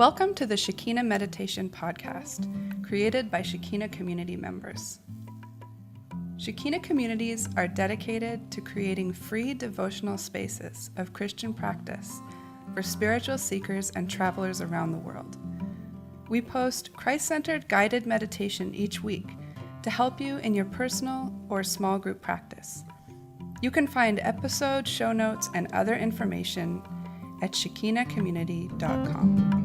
Welcome to the Shekina Meditation Podcast, created by Shekina community members. Shekina communities are dedicated to creating free devotional spaces of Christian practice for spiritual seekers and travelers around the world. We post Christ-centered guided meditation each week to help you in your personal or small group practice. You can find episode show notes and other information at shekinacommunity.com.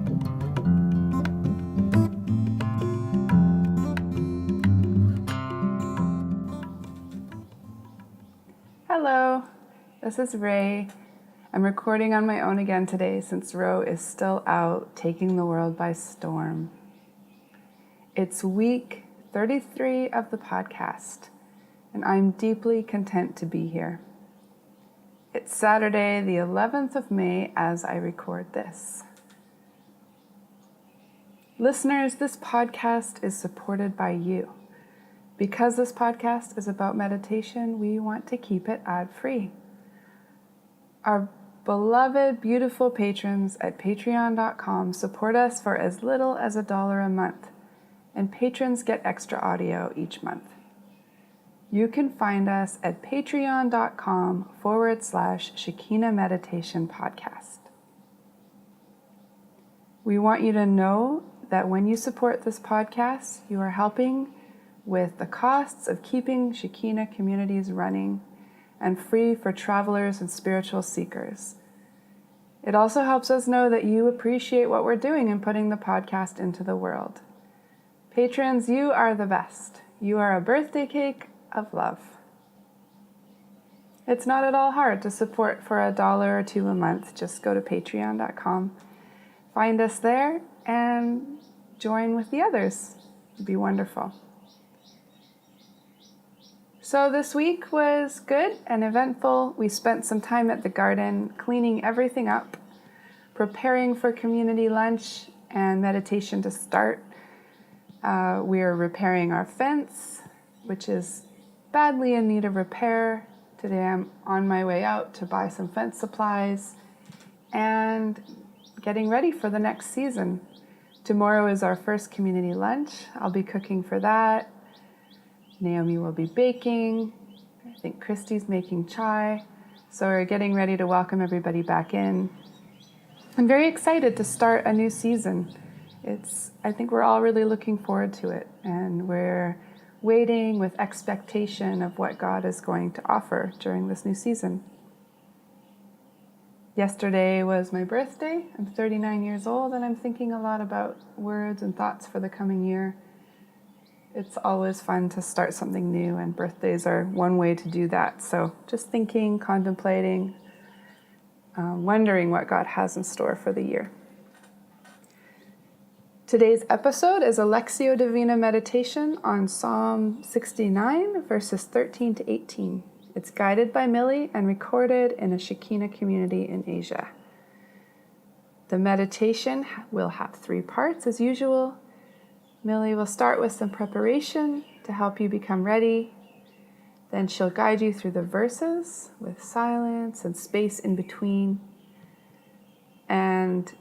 Hello, this is Ray. I'm recording on my own again today since Ro is still out taking the world by storm. It's week 33 of the podcast, and I'm deeply content to be here. It's Saturday, the 11th of May, as I record this. Listeners, this podcast is supported by you. Because this podcast is about meditation, we want to keep it ad-free. Our beloved, beautiful patrons at patreon.com support us for as little as $1 a month, and patrons get extra audio each month. You can find us at patreon.com/Shekina Meditation Podcast. We want you to know that when you support this podcast, you are helping with the costs of keeping Shekina communities running and free for travelers and spiritual seekers. It also helps us know that you appreciate what we're doing and putting the podcast into the world. Patrons, you are the best. You are a birthday cake of love. It's not at all hard to support for $1 or $2 a month. Just go to patreon.com, find us there, and join with the others. It'd be wonderful. So this week was good and eventful. We spent some time at the garden cleaning everything up, preparing for community lunch and meditation to start. We are repairing our fence, which is badly in need of repair. Today I'm on my way out to buy some fence supplies and getting ready for the next season. Tomorrow is our first community lunch. I'll be cooking for that. Naomi will be baking. I think Christy's making chai. So we're getting ready to welcome everybody back in. I'm very excited to start a new season. I think we're all really looking forward to it, and we're waiting with expectation of what God is going to offer during this new season. Yesterday was my birthday. I'm 39 years old, and I'm thinking a lot about words and thoughts for the coming year. It's always fun to start something new, and birthdays are one way to do that. So just thinking, contemplating, wondering what God has in store for the year. Today's episode is a Lectio Divina meditation on Psalm 69, verses 13 to 18. It's guided by Mili and recorded in a Shekina community in Asia. The meditation will have 3 parts as usual. Mili will start with some preparation to help you become ready. Then she'll guide you through the verses with silence and space in between. And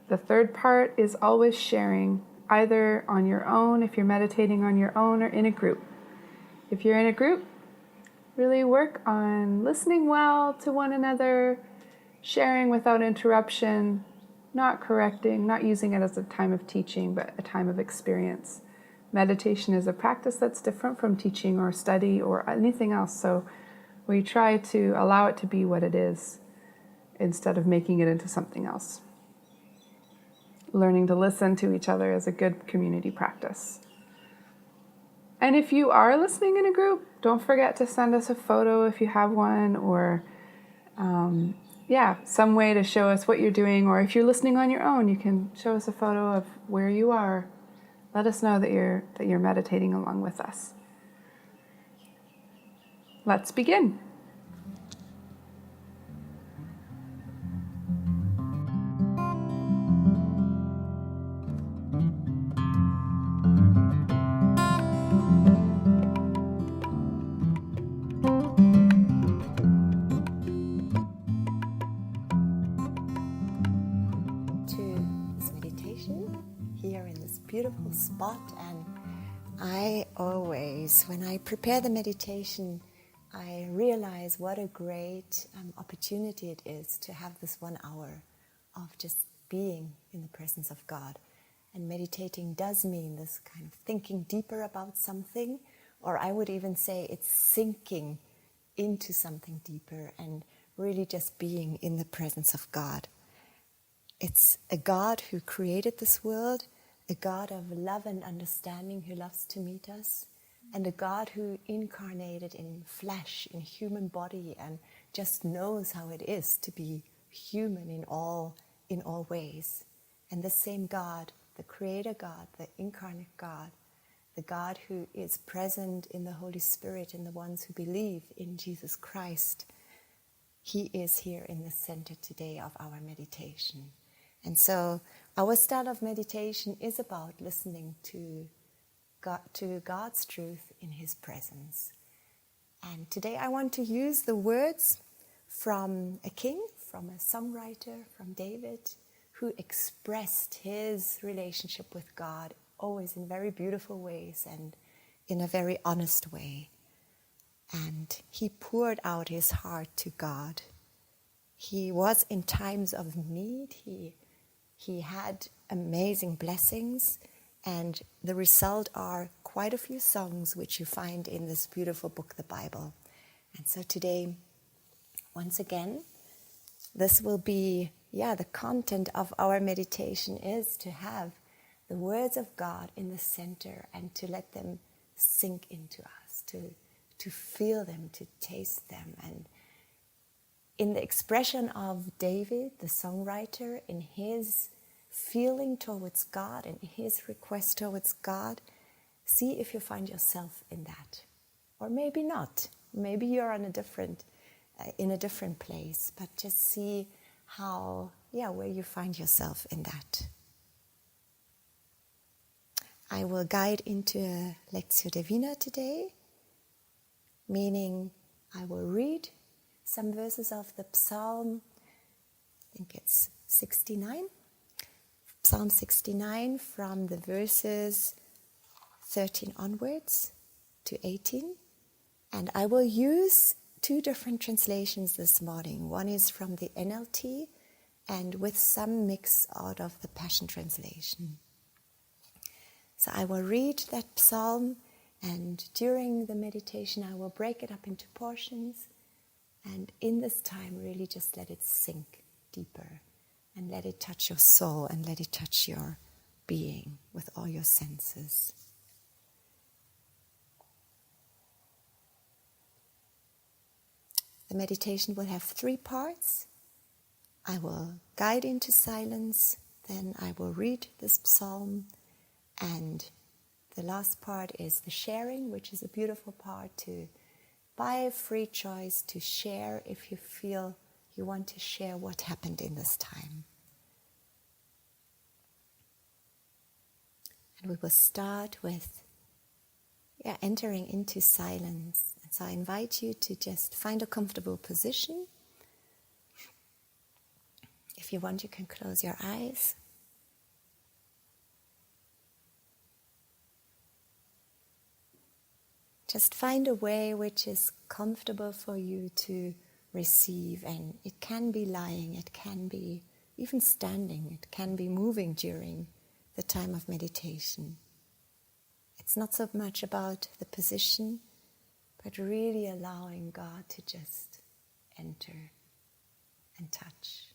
the third part is always sharing, either on your own, if you're meditating on your own, or in a group. If you're in a group, really work on listening well to one another, sharing without interruption, not correcting, not using it as a time of teaching, but a time of experience. Meditation is a practice that's different from teaching or study or anything else, so we try to allow it to be what it is instead of making it into something else. Learning to listen to each other is a good community practice. And if you are listening in a group, don't forget to send us a photo if you have one, or some way to show us what you're doing. Or if you're listening on your own, you can show us a photo of where you are. Let us know that you're meditating along with us. Let's begin. again here in this beautiful spot, and I always, when I prepare the meditation, I realize what a great opportunity it is to have this 1 hour of just being in the presence of God. And meditating does mean this kind of thinking deeper about something, or I would even say it's sinking into something deeper and really just being in the presence of God. It's a God who created this world, a God of love and understanding who loves to meet us, and a God who incarnated in flesh, in human body, and just knows how it is to be human in all ways. And the same God, the Creator God, the incarnate God, the God who is present in the Holy Spirit, in the ones who believe in Jesus Christ, He is here in the center today of our meditation. And so our style of meditation is about listening to God's truth in His presence. And today I want to use the words from a king, from a songwriter, from David, who expressed his relationship with God always in very beautiful ways and in a very honest way. And he poured out his heart to God. He was in times of need. He had amazing blessings, and the result are quite a few songs which you find in this beautiful book, the Bible. And so today, once again, this will be, the content of our meditation is to have the words of God in the center and to let them sink into us, to feel them, to taste them. And in the expression of David, the songwriter, in his feeling towards God and his request towards God, see if you find yourself in that. Or maybe not. Maybe you're in a different place, but just see where you find yourself in that. I will guide into a Lectio Divina today, meaning I will read some verses of the Psalm, I think it's 69, Psalm 69 from the verses 13 onwards to 18. And I will use 2 different translations this morning. One is from the NLT and with some mix out of the Passion Translation. So I will read that psalm, and during the meditation I will break it up into portions, and in this time really just let it sink deeper and let it touch your soul and let it touch your being with all your senses. The meditation will have 3 parts. I will guide into silence, then I will read this psalm, and the last part is the sharing, which is a beautiful part to, by free choice, to share if you feel you want to share what happened in this time. And we will start with entering into silence. And so I invite you to just find a comfortable position. If you want, you can close your eyes. Just find a way which is comfortable for you to receive, and it can be lying, it can be even standing, it can be moving during the time of meditation. It's not so much about the position, but really allowing God to just enter and touch.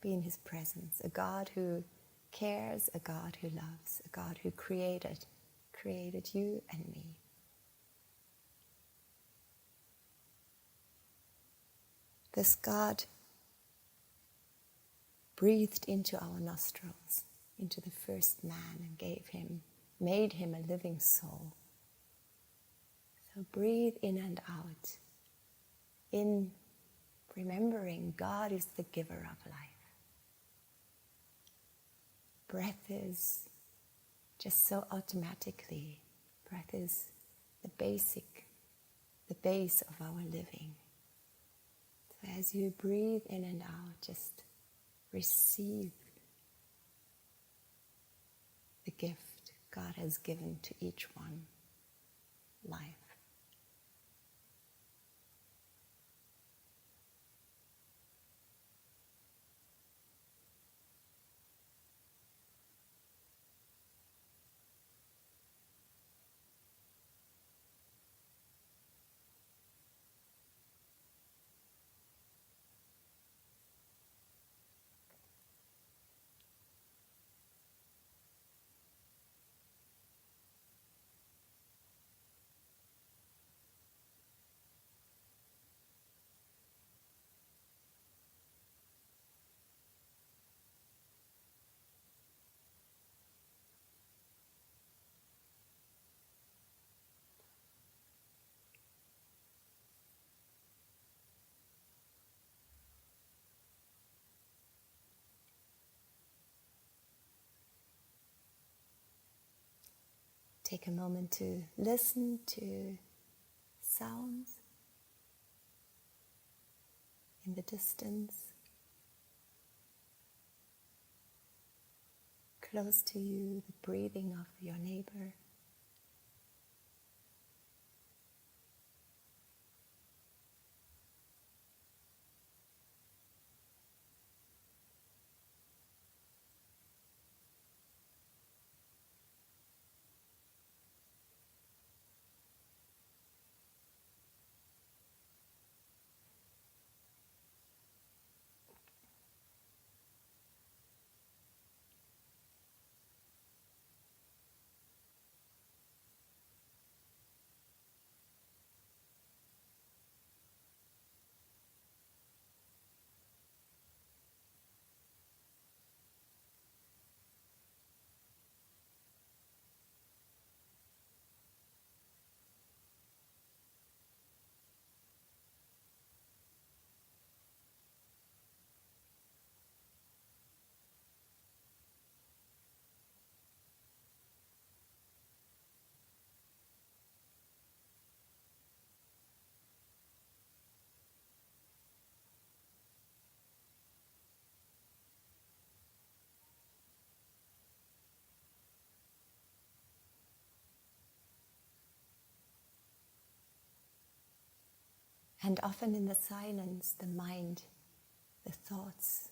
Be in His presence, a God who cares, a God who loves, a God who created you and me. This God breathed into our nostrils, into the first man, and made him a living soul. So breathe in and out, in remembering God is the giver of life. Breath is just so automatically, breath is the base of our living. So as you breathe in and out, just receive gift God has given to each one, life. Take a moment to listen to sounds in the distance, close to you, the breathing of your neighbor. And often in the silence, the mind, the thoughts,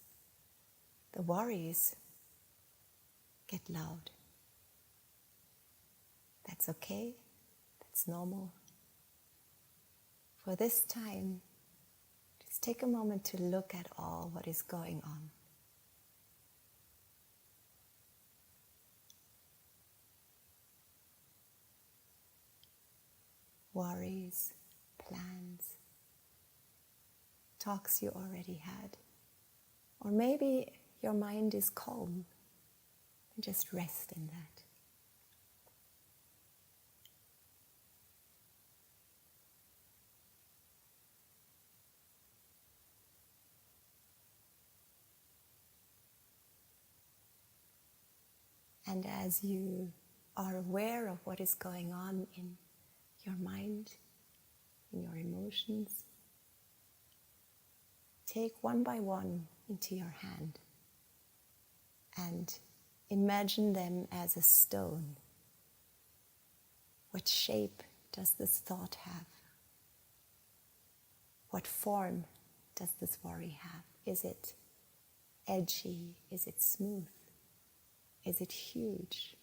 the worries get loud. That's okay, that's normal. For this time, just take a moment to look at all what is going on. Worries, plans, talks you already had. Or maybe your mind is calm and just rest in that. And as you are aware of what is going on in your mind, in your emotions, take one by one into your hand and imagine them as a stone. What shape does this thought have? What form does this worry have? Is it edgy? Is it smooth? Is it huge?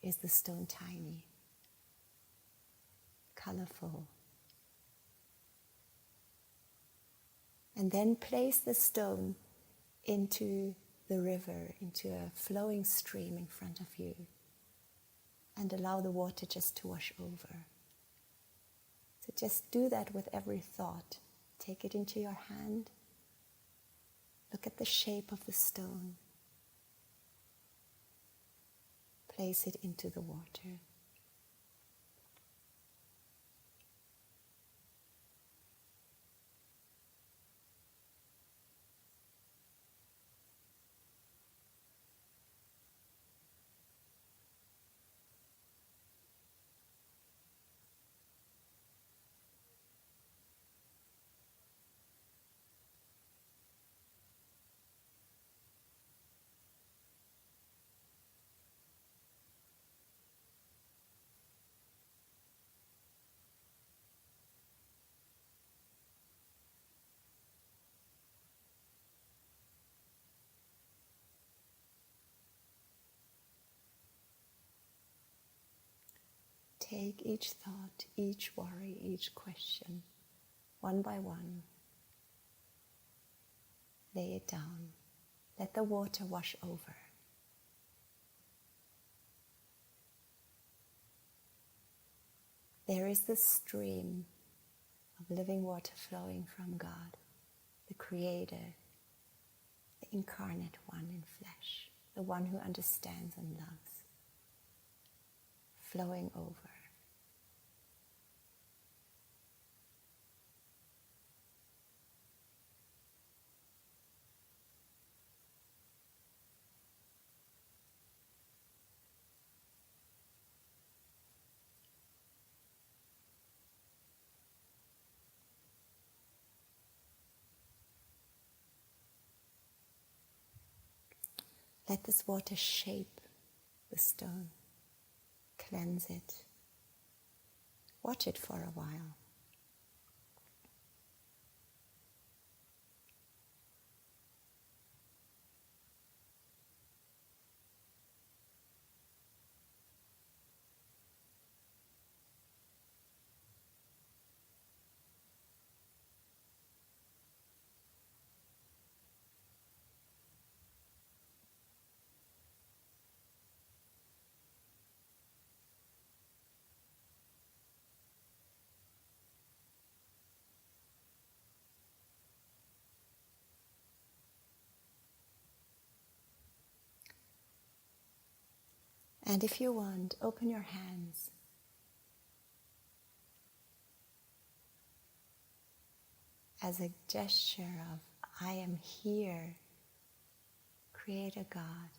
Is the stone tiny? Colorful? And then place the stone into the river, into a flowing stream in front of you, and allow the water just to wash over. So just do that with every thought. Take it into your hand. Look at the shape of the stone. Place it into the water. take each thought, each worry, each question, one by one. Lay it down. Let the water wash over. There is this stream of living water flowing from God, the Creator, the incarnate one in flesh, the one who understands and loves, flowing over. Let this water shape the stone, cleanse it, watch it for a while. And if you want, open your hands. As a gesture of, I am here, Creator God,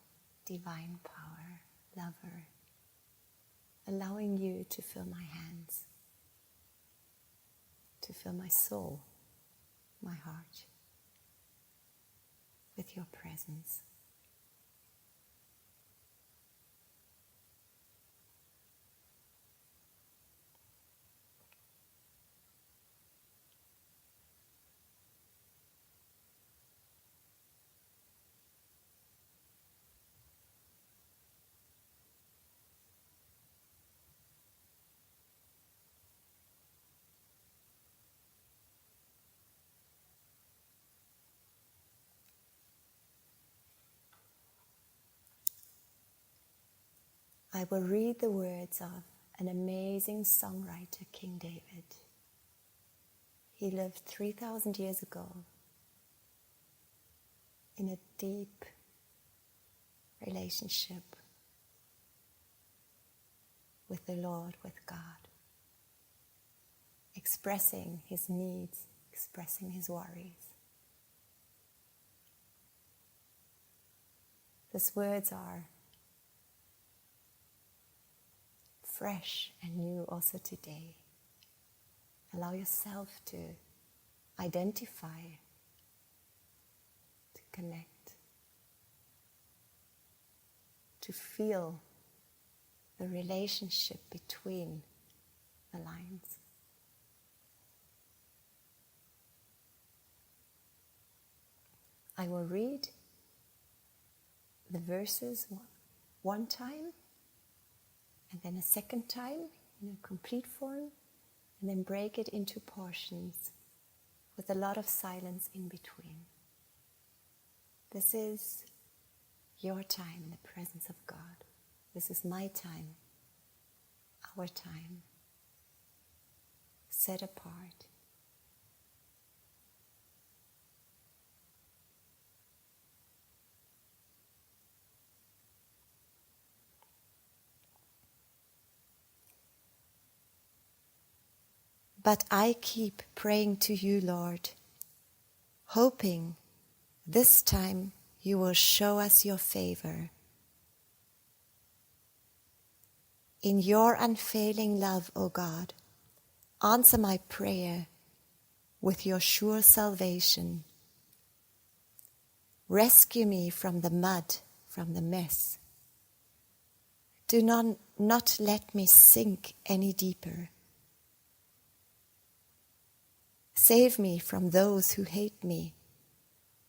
divine power, lover, allowing you to fill my hands, to fill my soul, my heart, with your presence. I will read the words of an amazing songwriter, King David. He lived 3,000 years ago in a deep relationship with the Lord, with God, expressing his needs, expressing his worries. These words are fresh and new also today. Allow yourself to identify, to connect, to feel the relationship between the lines. I will read the verses one time, and then a second time in a complete form, and then break it into portions with a lot of silence in between. This is your time in the presence of God. This is my time, our time, set apart. But I keep praying to you, Lord, hoping this time you will show us your favor. In your unfailing love, O God, answer my prayer with your sure salvation. Rescue me from the mud, from the mess. Do not let me sink any deeper. Save me from those who hate me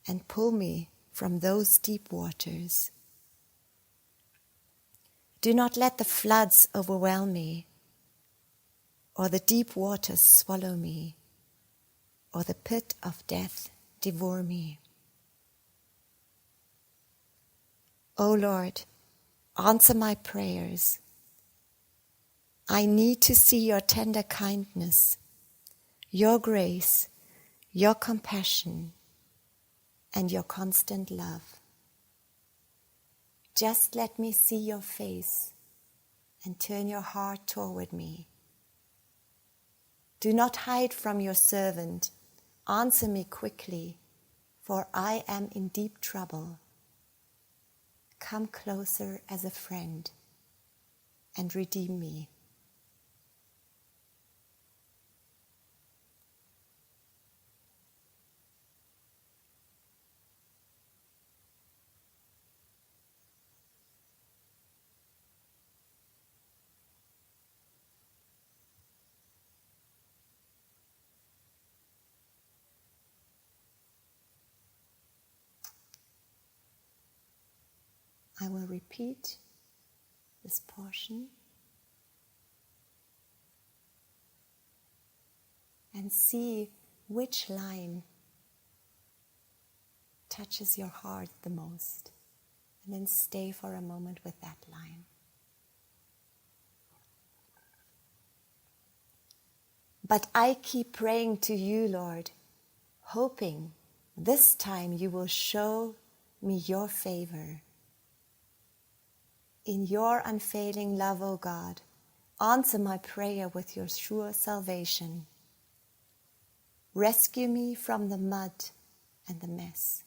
and pull me from those deep waters. Do not let the floods overwhelm me or the deep waters swallow me, or the pit of death devour me. O Lord, answer my prayers. I need to see your tender kindness, your grace, your compassion, and your constant love. Just let me see your face and turn your heart toward me. Do not hide from your servant. Answer me quickly, for I am in deep trouble. Come closer as a friend and redeem me. I will repeat this portion and see which line touches your heart the most, and then stay for a moment with that line. But I keep praying to you, Lord, hoping this time you will show me your favor. In your unfailing love, O God, answer my prayer with your sure salvation. Rescue me from the mud and the mess.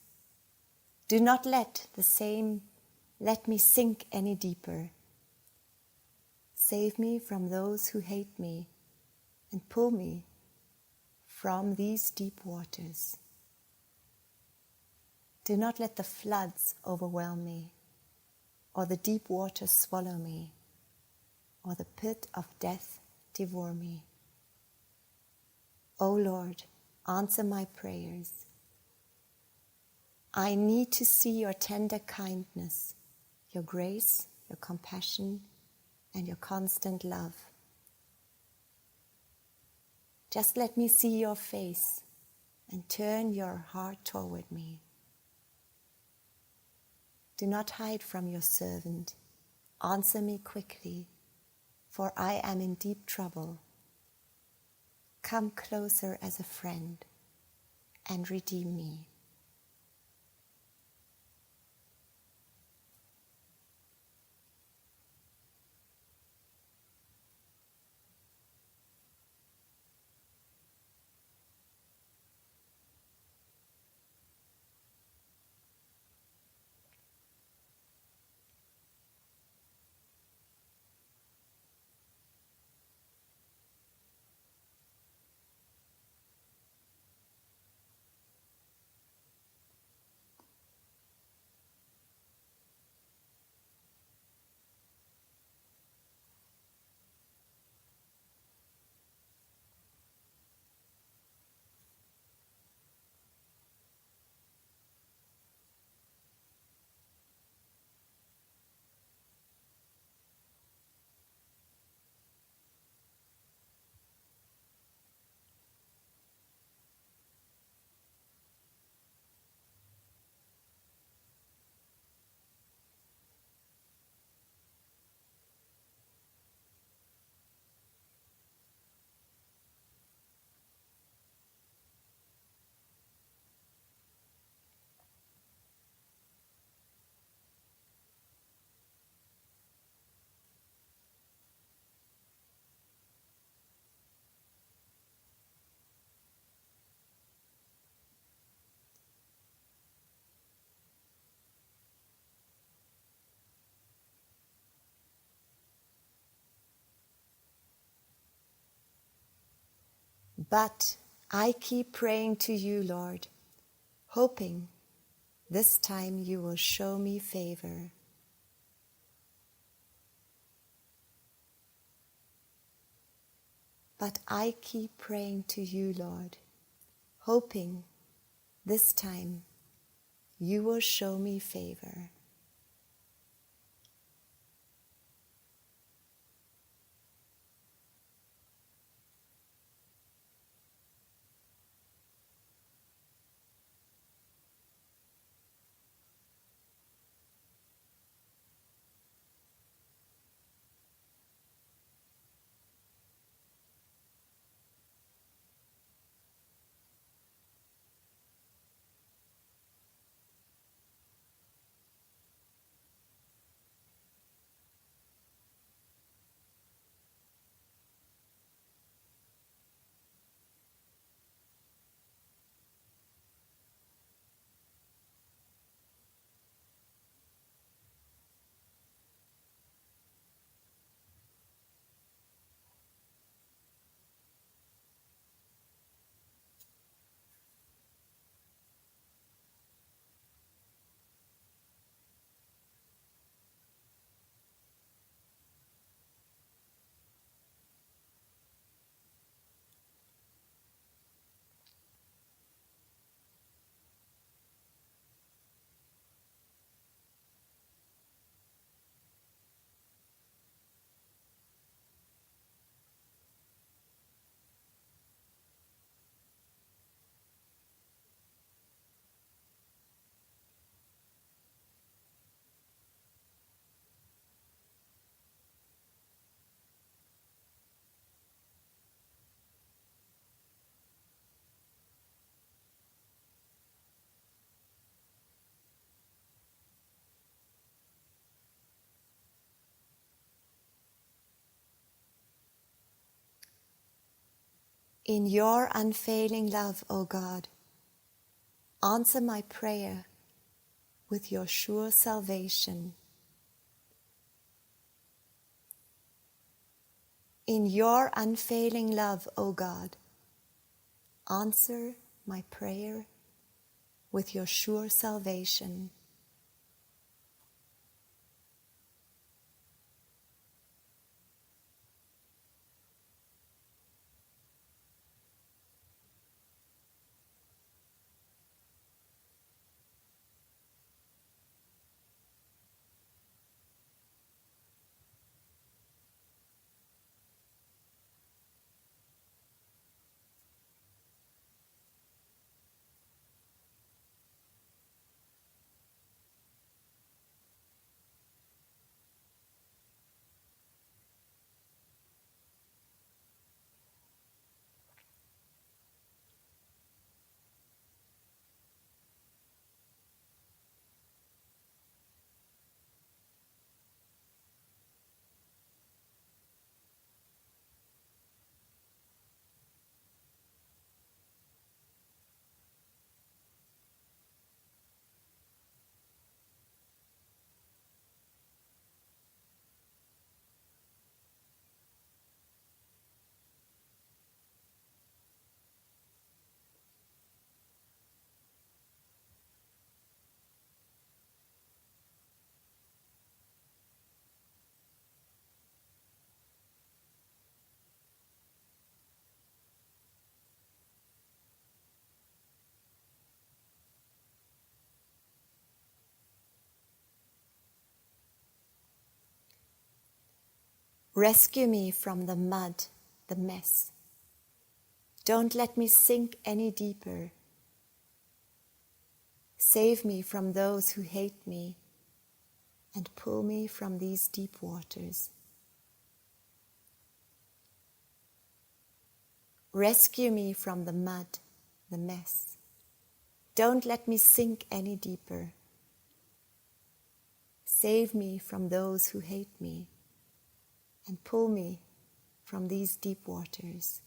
Do not let me sink any deeper. Save me from those who hate me and pull me from these deep waters. Do not let the floods overwhelm me, or the deep waters swallow me, or the pit of death devour me. O Lord, answer my prayers. I need to see your tender kindness, your grace, your compassion, and your constant love. Just let me see your face and turn your heart toward me. Do not hide from your servant. Answer me quickly, for I am in deep trouble. Come closer as a friend and redeem me. But I keep praying to you, Lord, hoping this time you will show me favor. But I keep praying to you, Lord, hoping this time you will show me favor. In your unfailing love, O God, answer my prayer with your sure salvation. In your unfailing love, O God, answer my prayer with your sure salvation. Rescue me from the mud, the mess. Don't let me sink any deeper. Save me from those who hate me and pull me from these deep waters. Rescue me from the mud, the mess. Don't let me sink any deeper. Save me from those who hate me and pull me from these deep waters.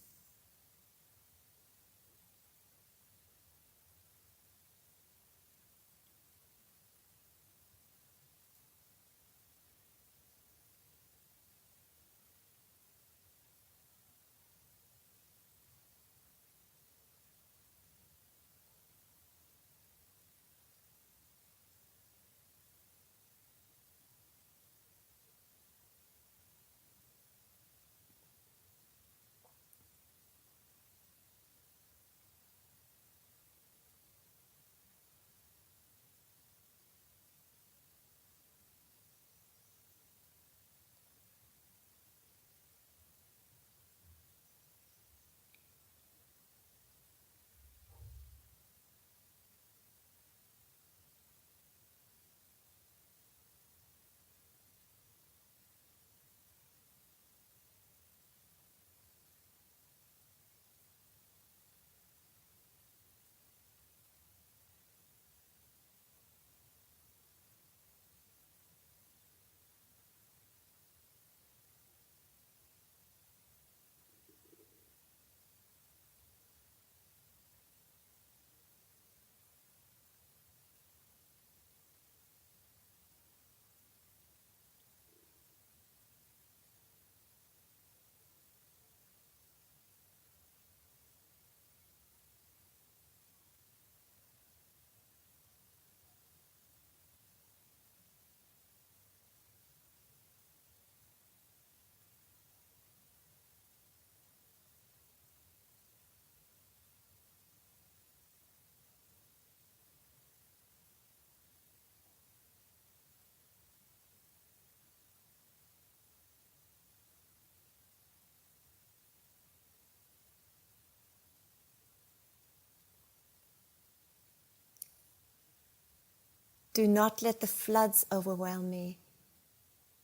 Do not let the floods overwhelm me,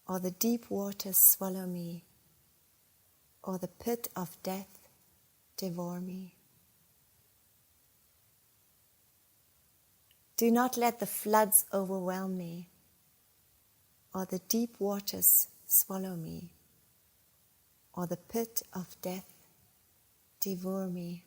or the deep waters swallow me, or the pit of death devour me. Do not let the floods overwhelm me, or the deep waters swallow me, or the pit of death devour me.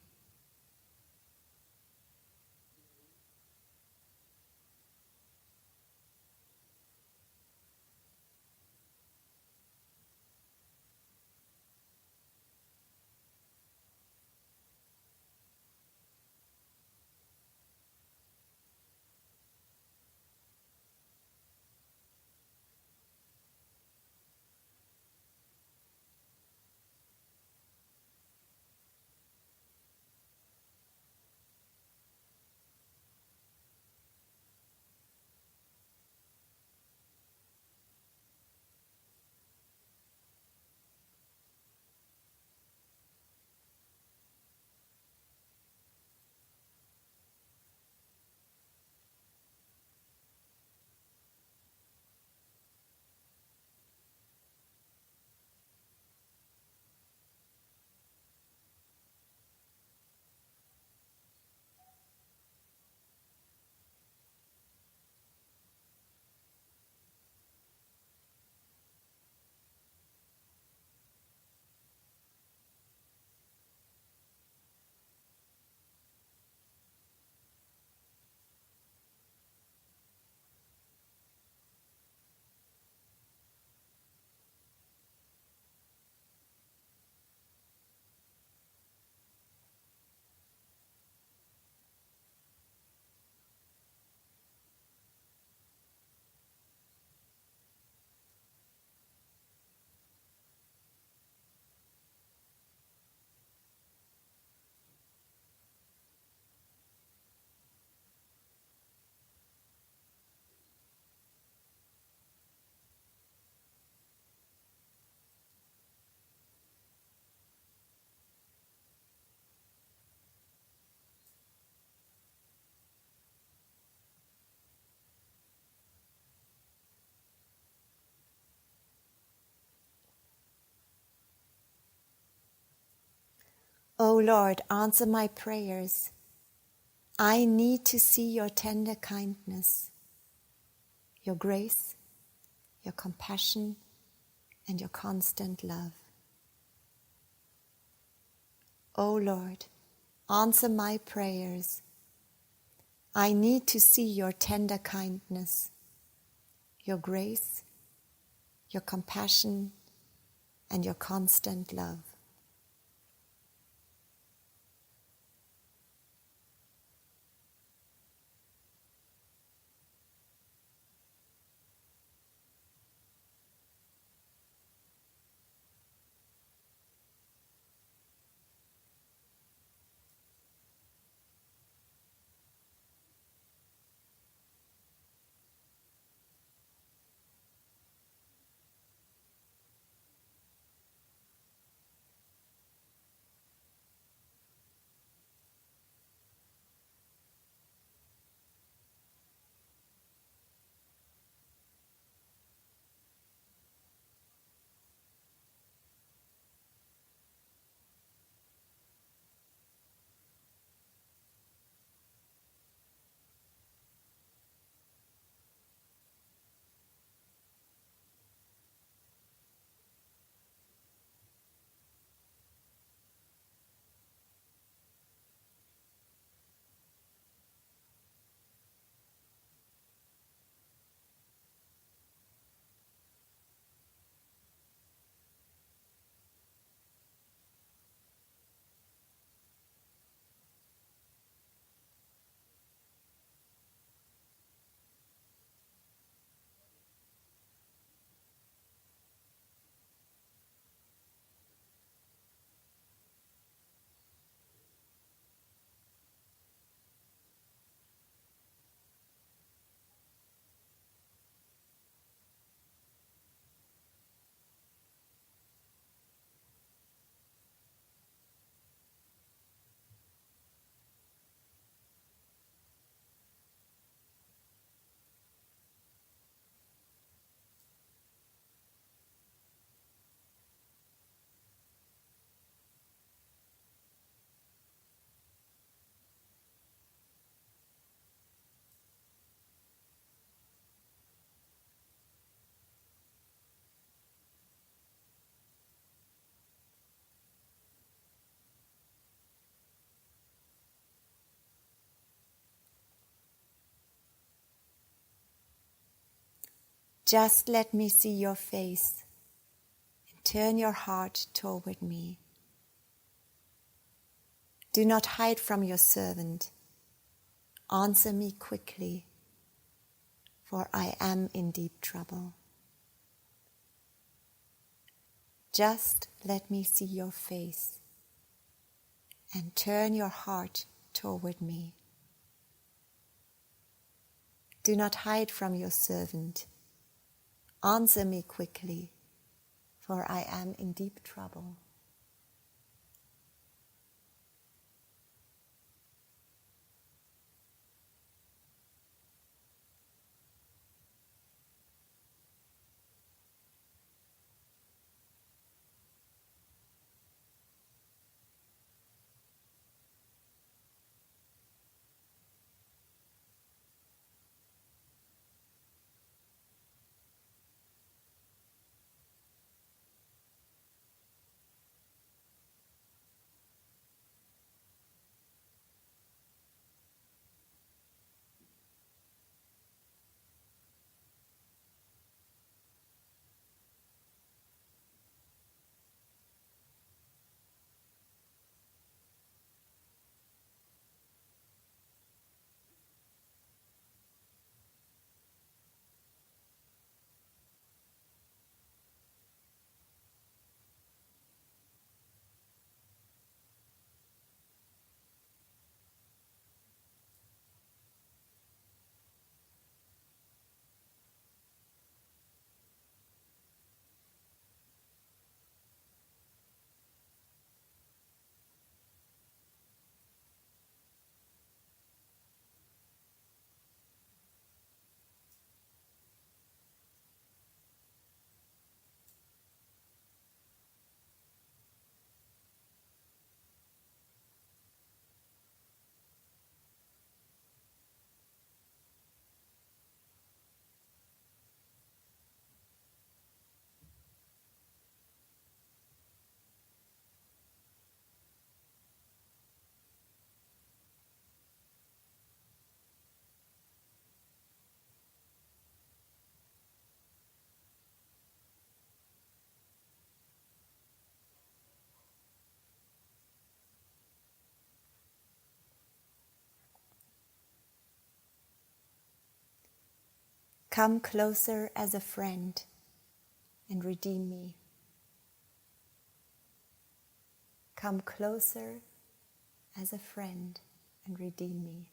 O Lord, answer my prayers. I need to see your tender kindness, your grace, your compassion, and your constant love. O Lord, answer my prayers. I need to see your tender kindness, your grace, your compassion, and your constant love. Just let me see your face and turn your heart toward me. Do not hide from your servant. Answer me quickly, for I am in deep trouble. Just let me see your face and turn your heart toward me. Do not hide from your servant. Answer me quickly, for I am in deep trouble. Come closer as a friend and redeem me. Come closer as a friend and redeem me.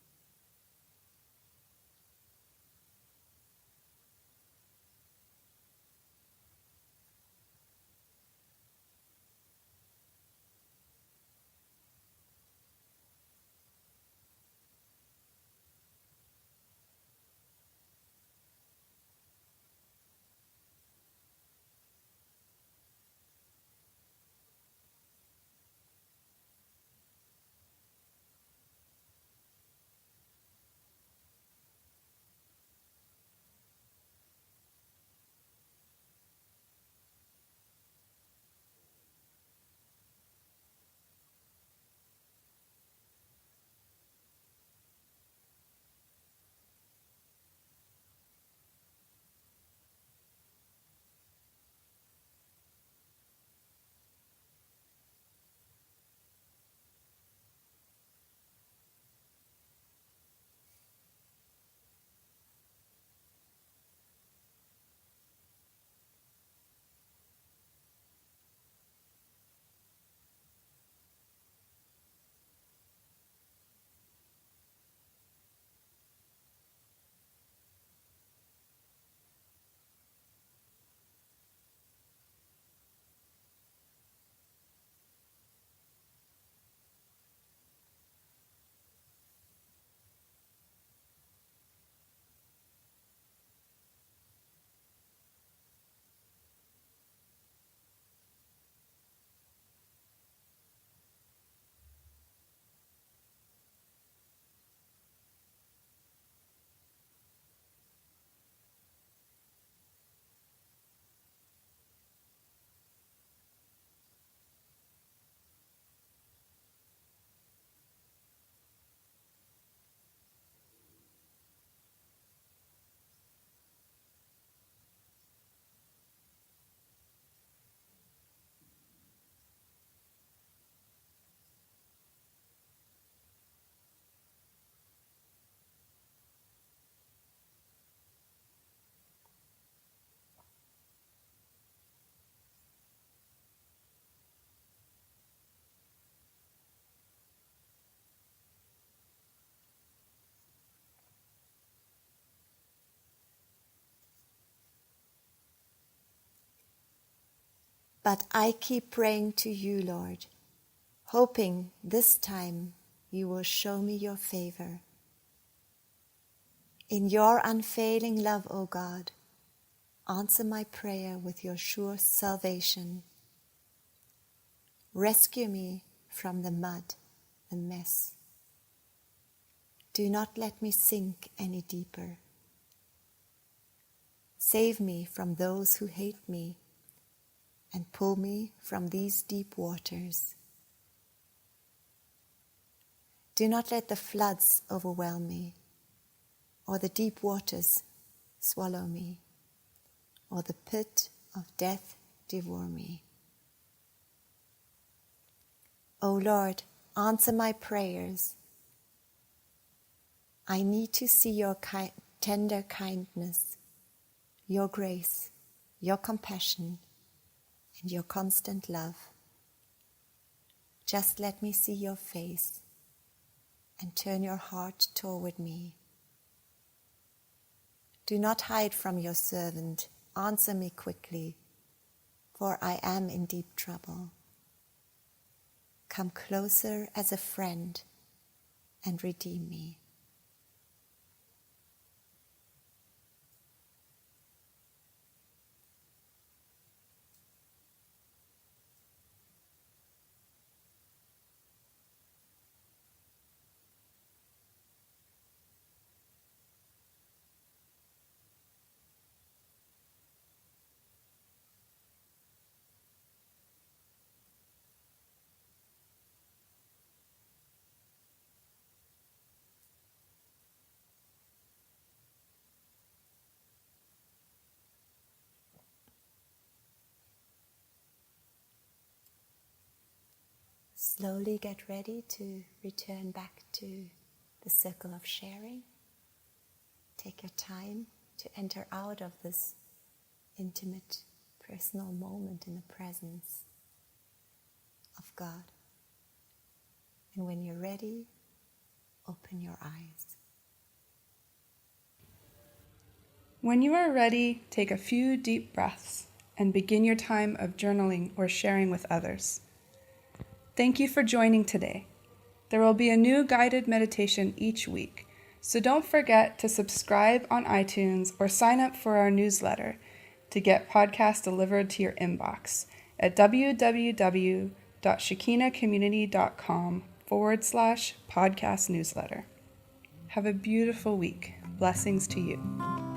But I keep praying to you, Lord, hoping this time you will show me your favor. In your unfailing love, O God, answer my prayer with your sure salvation. Rescue me from the mud, the mess. Do not let me sink any deeper. Save me from those who hate me and pull me from these deep waters. Do not let the floods overwhelm me, or the deep waters swallow me, or the pit of death devour me. O Lord, answer my prayers. I need to see your tender kindness, your grace, your compassion, and your constant love. Just let me see your face and turn your heart toward me. Do not hide from your servant. Answer me quickly, for I am in deep trouble. Come closer as a friend and redeem me. Slowly get ready to return back to the circle of sharing. Take your time to enter out of this intimate, personal moment in the presence of God. And when you're ready, open your eyes. When you are ready, take a few deep breaths and begin your time of journaling or sharing with others. Thank you for joining today. There will be a new guided meditation each week, so don't forget to subscribe on iTunes or sign up for our newsletter to get podcasts delivered to your inbox at www.shekinacommunity.com/podcast newsletter. Have a beautiful week. Blessings to you.